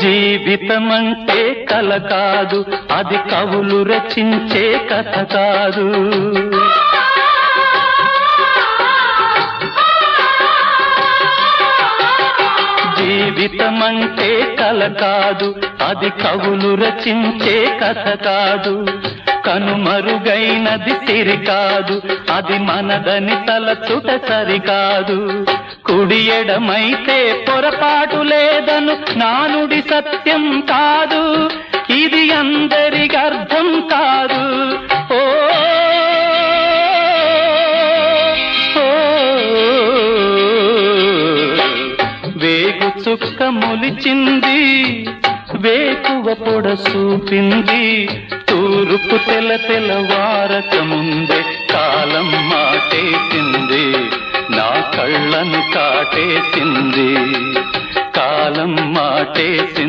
జీవితమంటే కల కాదు, అది కవులు రచించే కథ కాదు. జీవితమంటే కల కాదు, అది కవులు రచించే కథ కాదు. కనుమరుగైనది సిరి కాదు, అది మనదని తలచుట సరికాదు. కుడి ఎడమైతే పొరపాటు లేదను నానుడి సత్యం కాదు, ఇది అందరికి అర్థం కాదు. ఓ వేగు చుక్క మొలిచింది, వేకువ పొడ చూపింది, తూరుపు తెల్లవారక ముందే కాలం మాటేసింది, నా కళ్ళను కాటేసింది, కాలం మాటేసింది.